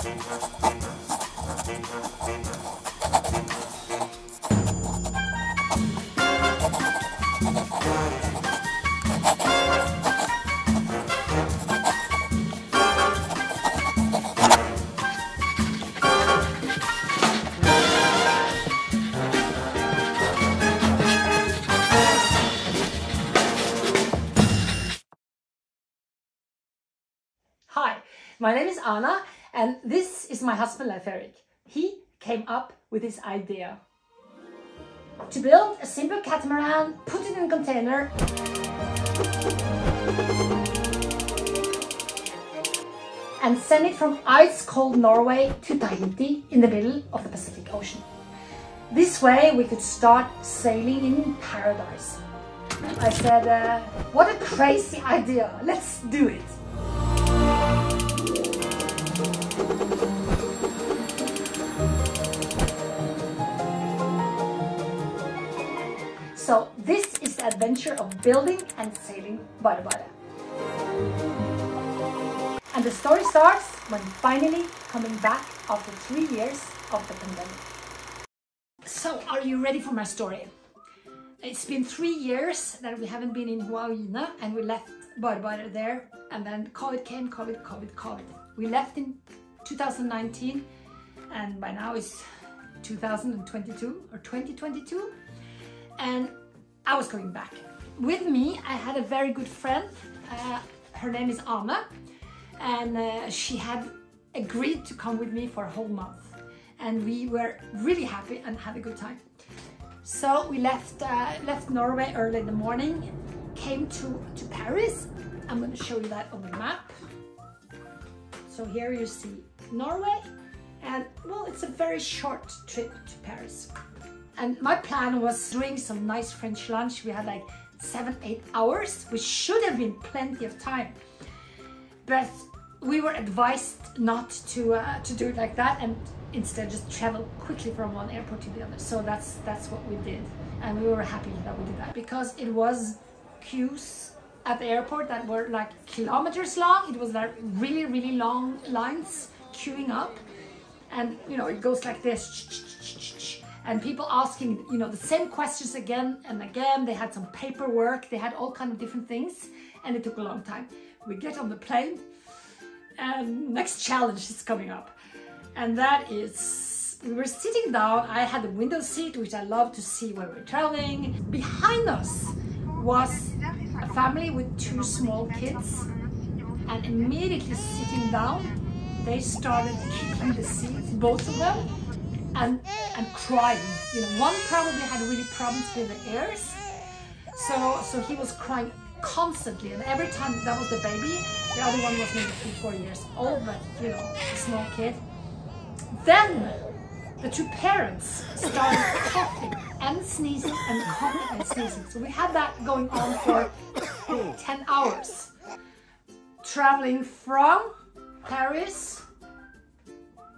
Hi, my name is Anna and this is my husband Leif-Erik. He came up with this idea to build a simple catamaran, put it in a container and send it from ice-cold Norway to Tahiti in the middle of the Pacific Ocean. This way we could start sailing in paradise. I said, what a crazy idea, let's do it. So this is the adventure of building and sailing BoraBora. And the story starts when finally coming back after 3 years of the pandemic. So are you ready for my story? It's been 3 years that we haven't been in Huahine and we left BoraBora there, and then COVID came, COVID. We left in 2019 and by now it's 2022 or 2022. And I was going back. With me, I had a very good friend. Her name is Anna, and she had agreed to come with me for a whole month. And we were really happy and had a good time. So we left Norway early in the morning, came to Paris. I'm going to show you that on the map. So here you see Norway, and well, it's a very short trip to Paris. And my plan was doing some nice French lunch. We had like 7-8 hours, which should have been plenty of time. But we were advised not to do it like that and instead just travel quickly from one airport to the other. So that's what we did. And we were happy that we did that because it was queues at the airport that were like kilometers long. It was like really, really long lines queuing up. And you know, it goes like this. And people asking, you know, the same questions again and again. They had some paperwork, they had all kinds of different things, and it took a long time. We get on the plane, and next challenge is coming up. And that is, we were sitting down. I had a window seat, which I love to see when we're traveling. Behind us was a family with 2 small kids, and immediately sitting down, they started kicking the seats, both of them. And crying. You know, one probably had really problems with the ears, so he was crying constantly, and every time that was the baby. The other one was maybe 3-4 years old, but you know, a small kid. Then the 2 parents started coughing and sneezing and coughing and sneezing. So we had that going on for 10 hours, traveling from Paris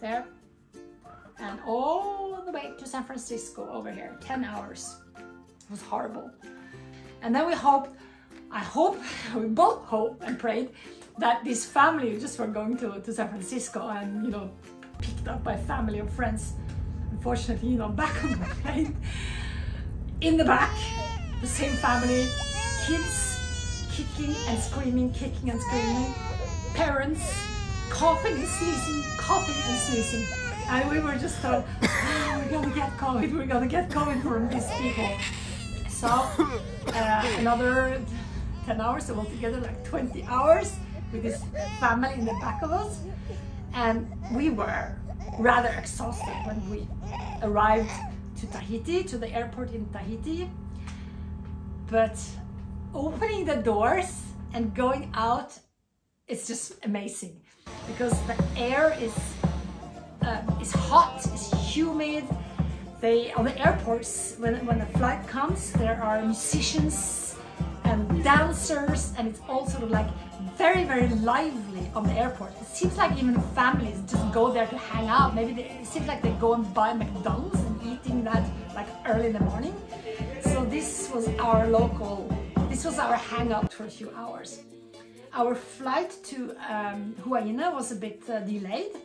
there and all the way to San Francisco over here. 10 hours. It was horrible. And then we we both hoped and prayed that this family just were going to San Francisco and, you know, picked up by family or friends. Unfortunately, you know, back on the plane, in the back, the same family, kids kicking and screaming, parents coughing and sneezing, and we were just thought, oh, we're gonna get COVID from these people. So another 10 hours, so altogether like 20 hours with this family in the back of us, and we were rather exhausted when we arrived to Tahiti, to the airport in Tahiti. But opening the doors and going out, it's just amazing, because the air is hot, it's humid. On the airports, when the flight comes, there are musicians and dancers, and it's all sort of like very, very lively on the airport. It seems like even families just go there to hang out. Maybe it seems like they go and buy McDonald's and eating that like early in the morning. So this was our hangout for a few hours. Our flight to Huahine was a bit delayed,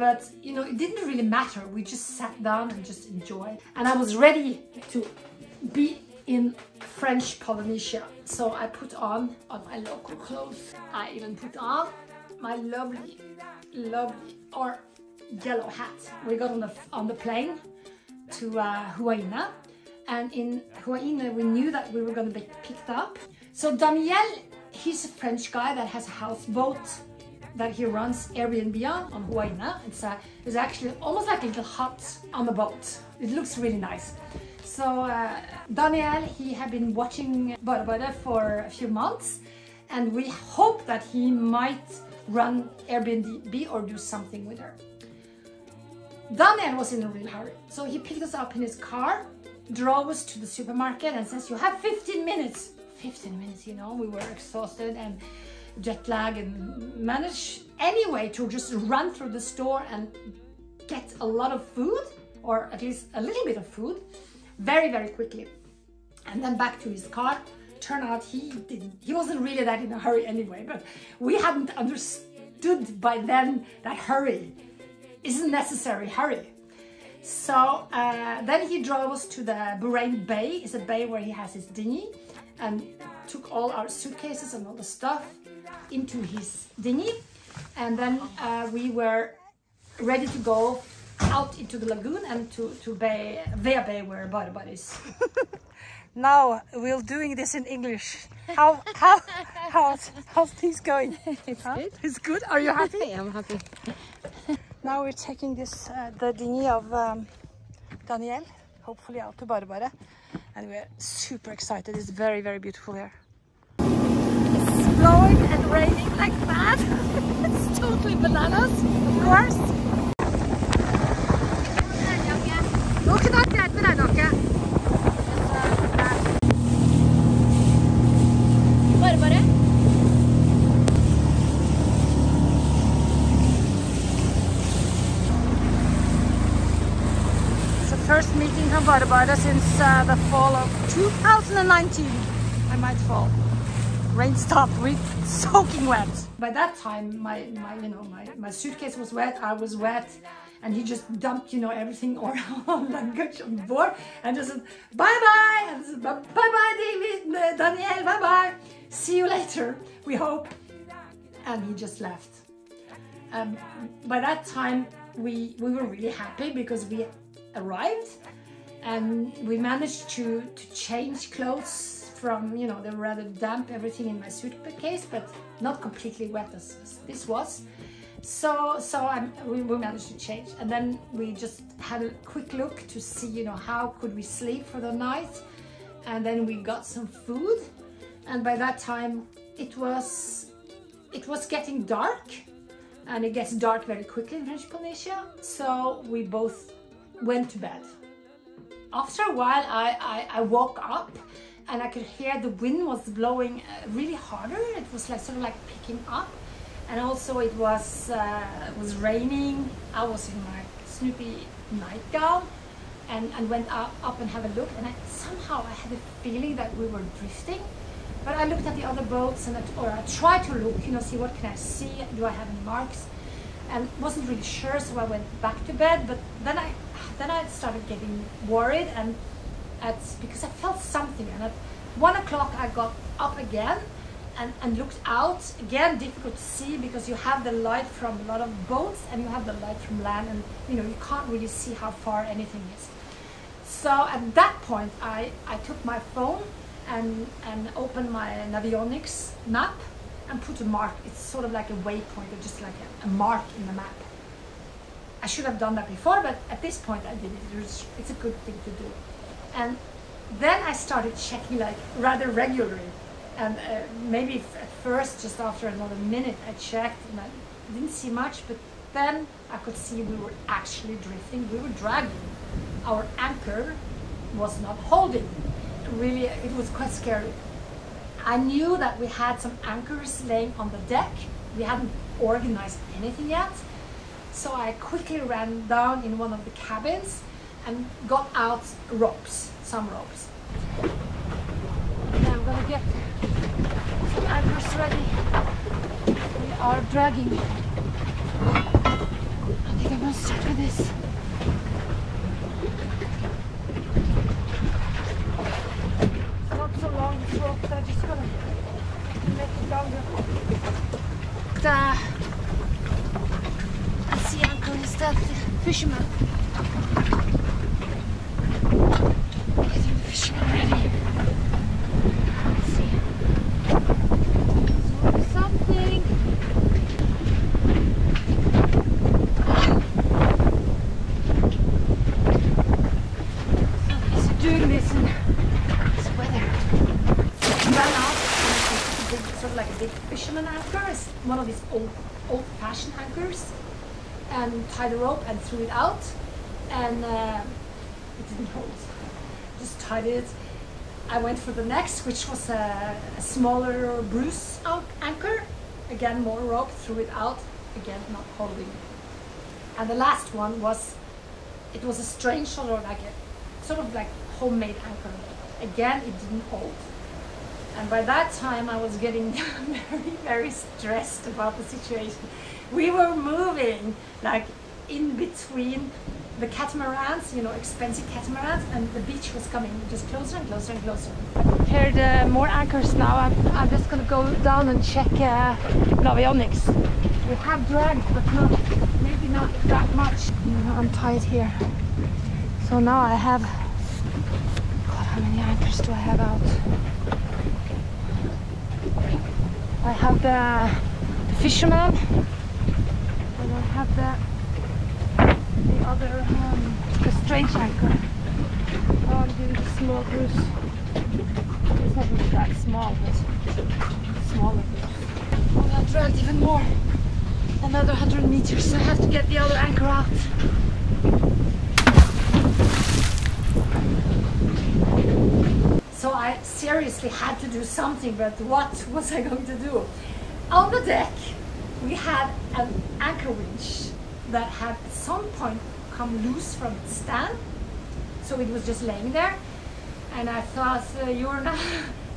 But you know, it didn't really matter. We just sat down and just enjoyed. And I was ready to be in French Polynesia. So I put on my local clothes. I even put on my lovely or yellow hat. We got on the plane to Huahine. And in Huahine, we knew that we were going to be picked up. So Daniel, he's a French guy that has a houseboat that he runs Airbnb on Huahine. It's actually almost like a little hut on the boat. It looks really nice. So Daniel, he had been watching BoraBora for a few months, and we hope that he might run Airbnb or do something with her. Daniel was in a real hurry, so he picked us up in his car, drove us to the supermarket and says, you have 15 minutes. 15 minutes, you know, we were exhausted and jet lag, and managed anyway to just run through the store and get a lot of food, or at least a little bit of food, very quickly. And then back to his car. Turned out he wasn't really that in a hurry anyway, but we hadn't understood by then that hurry isn't necessary hurry. So then he drove us to the BareBare Bay. It's a bay where he has his dinghy, and took all our suitcases and all the stuff into his dinghy. And then we were ready to go out into the lagoon and to Vea Bay where BoraBora is. Now we're doing this in English. How's things going? It's good. It's good. Are you happy? Yeah, I'm happy. Now we're taking this the dinghy of Daniel, hopefully out to BoraBora, and we're super excited. It's very beautiful here. It's blowing and raining like mad. It's totally bananas, of course. Look at that, BoraBora. First meeting from BoraBora since the fall of 2019. I might fall. Rain stopped. We're soaking wet. By that time, my suitcase was wet. I was wet, and he just dumped everything or luggage on board and just said bye bye. And said, bye bye, David, Daniel, bye bye. See you later. We hope. And he just left. By that time, we were really happy because we arrived, and we managed to change clothes from, they were rather damp, everything in my suitcase, but not completely wet as this was. So we managed to change, and then we just had a quick look to see, how could we sleep for the night, and then we got some food, and by that time it was getting dark, and it gets dark very quickly in French Polynesia, so we both went to bed. After a while, I woke up, and I could hear the wind was blowing really harder. It was sort of like picking up, and also it was raining. I was in my Snoopy nightgown, and went up and have a look, and somehow I had a feeling that we were drifting. But I looked at the other boats, and I tried to look, see what can I see, do I have any marks, and wasn't really sure, so I went back to bed. But then I started getting worried, and because I felt something, and at 1 o'clock I got up again and looked out. Again, difficult to see because you have the light from a lot of boats and you have the light from land, and you can't really see how far anything is. So at that point I took my phone and opened my Navionics map and put a mark. It's sort of like a waypoint, or just like a mark in the map. I should have done that before, but at this point I did it. It's a good thing to do. And then I started checking rather regularly. And maybe at first, just after another minute, I checked and I didn't see much, but then I could see we were actually drifting. We were dragging. Our anchor was not holding. Really, it was quite scary. I knew that we had some anchors laying on the deck. We hadn't organized anything yet. So I quickly ran down in one of the cabins and got out some ropes. Now I'm gonna get some anchors ready. We are dragging. I think I'm gonna start with this. It's not so long, this rope, so I'm just gonna make it longer. The sea anchor is that fisherman. Getting the fisherman ready. Let's see. So something. So he's doing this in this weather. Ran out sort of like a big fisherman anchor. It's one of these old-fashioned anchors, and tied the rope and threw it out, and it didn't hold. Just tied it. I went for the next, which was a smaller Bruce anchor. Again, more rope, threw it out. Again, not holding. And the last one was, it was a strange sort of like homemade anchor. Again, it didn't hold. And by that time, I was getting very, very stressed about the situation. We were moving like in between the catamarans, you know, expensive catamarans, and the beach was coming just closer and closer and closer. I prepared more anchors now. I'm just gonna go down and check navionics. We have dragged, but maybe not that much. You know, I'm tied here. So now I have, God, how many anchors do I have out? I have the fisherman, and I have the other, the strange anchor. Oh, I'm doing the small Bruce. It's not really that small, but smaller Bruce. Oh, I dragged even more. Another 100 meters, so I have to get the other anchor out. So I seriously had to do something, but what was I going to do? On the deck, we had an anchor winch that had at some point come loose from its stand. So it was just laying there. And I thought, you're not,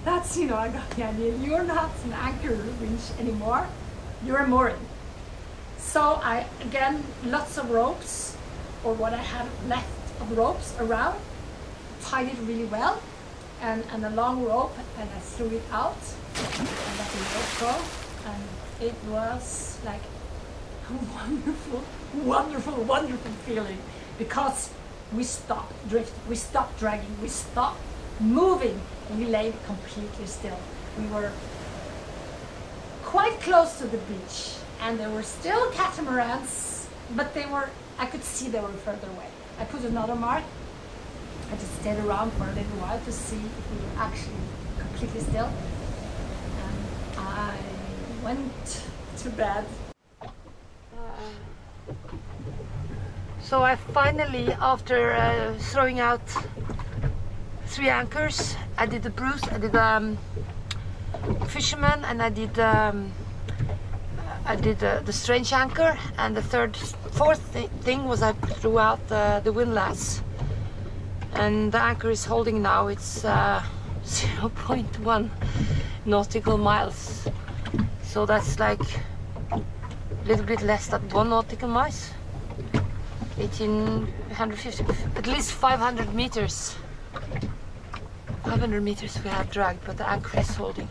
that's, you know, I got the idea, you're not an anchor winch anymore, you're a mooring. So I, again, lots of ropes, or what I had left of ropes around, tied it really well. And a long rope, and I threw it out and let the rope go, and it was like a wonderful, wonderful, wonderful feeling, because we stopped drifting, we stopped dragging, we stopped moving, and we lay completely still. We were quite close to the beach, and there were still catamarans, but they were, I could see they were further away. I put another mark. I just stayed around for a little while to see if we were actually completely still. And I went to bed. So I finally, after throwing out 3 anchors, I did the Bruce, I did fisherman, and I did the strange anchor, and the fourth thing was I threw out the windlass. And the anchor is holding now, it's 0.1 nautical miles. So that's like a little bit less than 1 nautical miles. 150, at least 500 meters. 500 meters we have dragged, but the anchor is holding.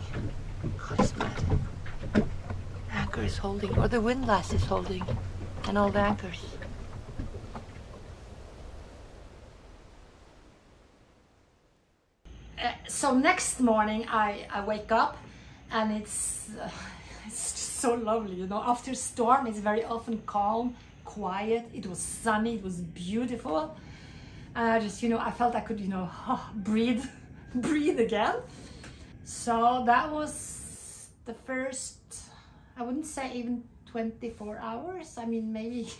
God, it's mad. The anchor is holding, or the windlass is holding, and all the anchors. So next morning I wake up, and it's just so lovely, you know. After a storm, it's very often calm, quiet. It was sunny, it was beautiful, and I just, you know, I felt I could, you know, breathe again. So that was the first, I wouldn't say even 24 hours, I mean maybe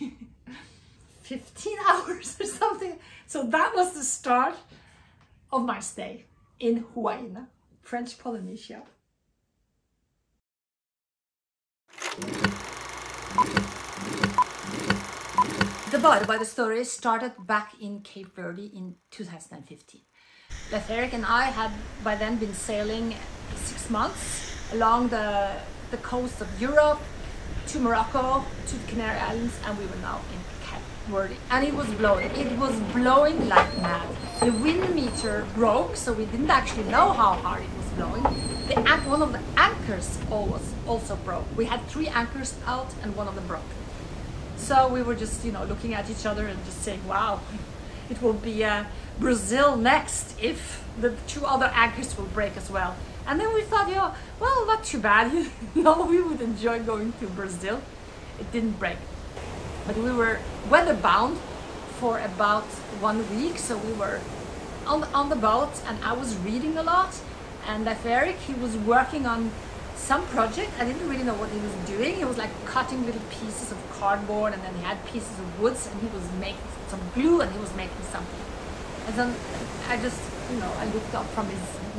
15 hours or something. So that was the start of my stay in Huahine, French Polynesia. The BoraBora story started back in Cape Verde in 2015. Eric and I had by then been sailing 6 months along the coast of Europe, to Morocco, to the Canary Islands, and we were now in Cape untrustworthy, and it was blowing. It was blowing like mad. The wind meter broke, so we didn't actually know how hard it was blowing. One of the anchors also broke. We had 3 anchors out, and one of them broke. So we were just, looking at each other and just saying, "Wow, it will be Brazil next if the 2 other anchors will break as well." And then we thought, well, not too bad. We would enjoy going to Brazil. It didn't break. But we were weather-bound for about 1 week. So we were on the boat, and I was reading a lot. And Eric, he was working on some project. I didn't really know what he was doing. He was like cutting little pieces of cardboard, and then he had pieces of woods, and he was making some glue, and he was making something. And then I just, I looked up from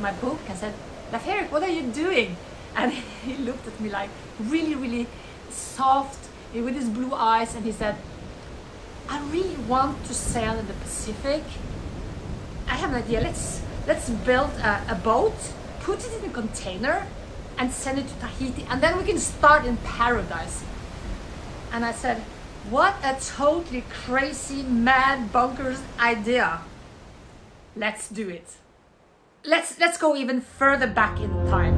my book and said, "Eric, what are you doing?" And he looked at me like really, really soft with his blue eyes, and he said, "I really want to sail in the Pacific. I have an idea. Let's build a boat, put it in a container, and send it to Tahiti, and then we can start in paradise." And I said, "What a totally crazy, mad, bonkers idea. Let's do it. Let's go even further back in time."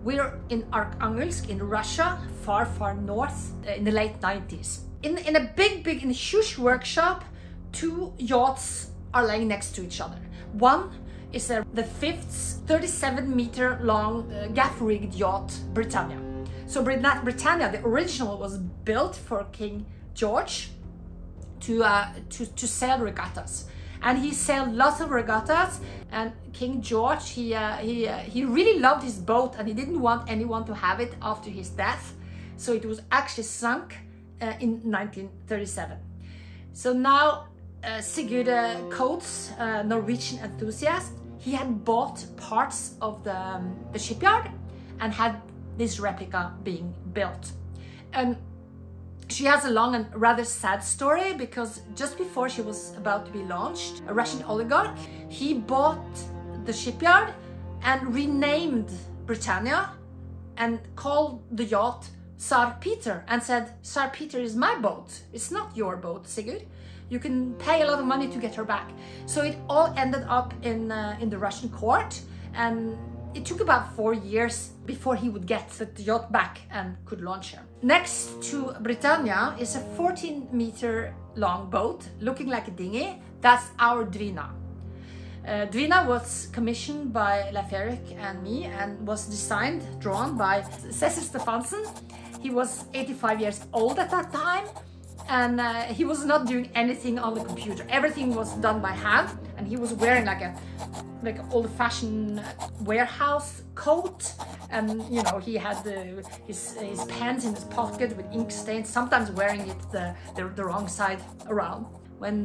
We're in Arkhangelsk in Russia, far north, in the late 90s. In a huge workshop, 2 yachts are laying next to each other. One is the 5th 37-meter long gaff-rigged yacht, Britannia. So Britannia, the original, was built for King George to sail regattas. And he sailed lots of regattas, and King George, he really loved his boat, and he didn't want anyone to have it after his death. So it was actually sunk in 1937. So now Sigurd Coates, Norwegian enthusiast, he had bought parts of the shipyard and had this replica being built. And she has a long and rather sad story, because just before she was about to be launched, a Russian oligarch, he bought the shipyard and renamed Britannia and called the yacht Tsar Peter, and said, "Tsar Peter is my boat. It's not your boat, Sigurd. You can pay a lot of money to get her back." So it all ended up in the Russian court, and it took about 4 years before he would get the yacht back and could launch her. Next to Britannia is a 14-meter long boat looking like a dinghy. That's our Dwina. Dwina was commissioned by Eric and me, and was designed, drawn by Cecil Stefansen. He was 85 years old at that time, and he was not doing anything on the computer. Everything was done by hand, and he was wearing like an old-fashioned warehouse coat, and he had his pens in his pocket with ink stains, sometimes wearing it the wrong side around. When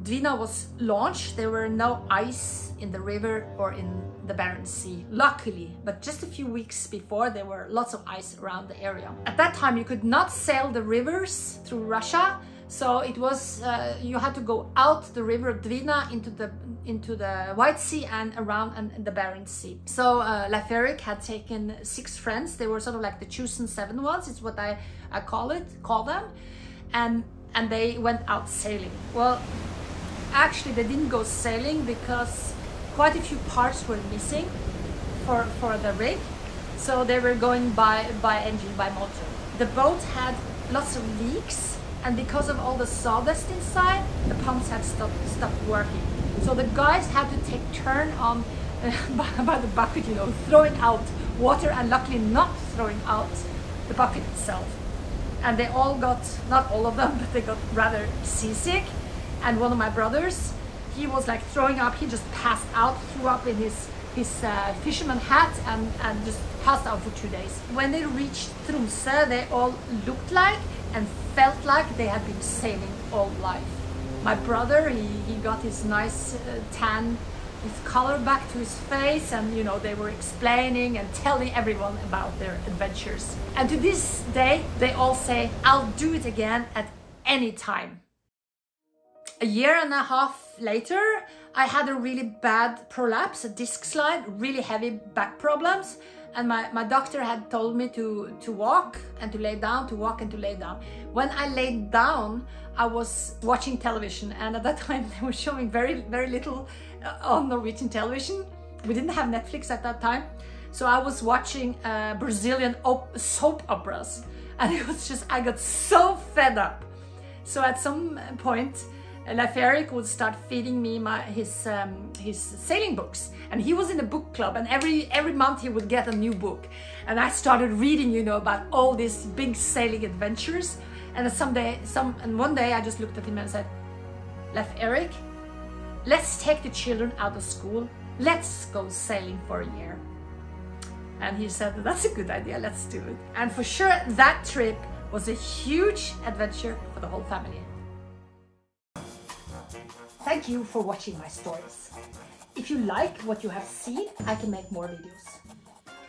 Dwina was launched, there were no ice in the river or in the Barents Sea, luckily, but just a few weeks before there were lots of ice around the area. At that time you could not sail the rivers through Russia, so it was you had to go out the river of Dwina into the White Sea and around and the Barents Sea. So Eric had taken 6 friends. They were sort of like the chosen 7 ones, it's what I call them, and they went out sailing. Well, actually they didn't go sailing because quite a few parts were missing for the rig, so they were going by engine, by motor. The boat had lots of leaks, and because of all the sawdust inside, the pumps had stopped working. So the guys had to take turn on by the bucket, throwing out water, and luckily not throwing out the bucket itself. And they all got, not all of them, but they got rather seasick. And one of my brothers, he was like throwing up. He just passed out, threw up in his fisherman hat, and just passed out for 2 days. When they reached Tromsø, they all looked like and felt like they had been sailing all life. My brother, he got his nice tan, his color back to his face, and they were explaining and telling everyone about their adventures. And to this day, they all say, "I'll do it again at any time." A year and a half later, I had a really bad prolapse, a disc slide, really heavy back problems. And my doctor had told me to walk and to lay down, to walk and to lay down. When I laid down, I was watching television, and at that time they were showing very little on Norwegian television. We didn't have Netflix at that time. So I was watching Brazilian soap operas, and it was just, I got so fed up. So at some point, Leif Erik would start feeding me his sailing books, and he was in a book club, and every month he would get a new book, and I started reading, you know, about all these big sailing adventures. And one day I just looked at him and said, Leif Erik, let's take the children out of school, let's go sailing for a year. And he said, that's a good idea, let's do it. And for sure that trip was a huge adventure for the whole family. Thank you for watching my stories. If you like what you have seen, I can make more videos.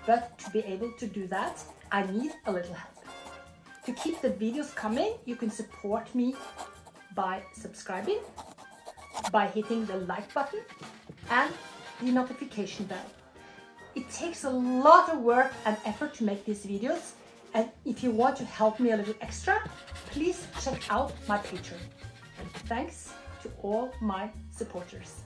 But to be able to do that, I need a little help. To keep the videos coming, you can support me by subscribing, by hitting the like button and the notification bell. It takes a lot of work and effort to make these videos, and if you want to help me a little extra, please check out my Patron. And thanks to all my supporters.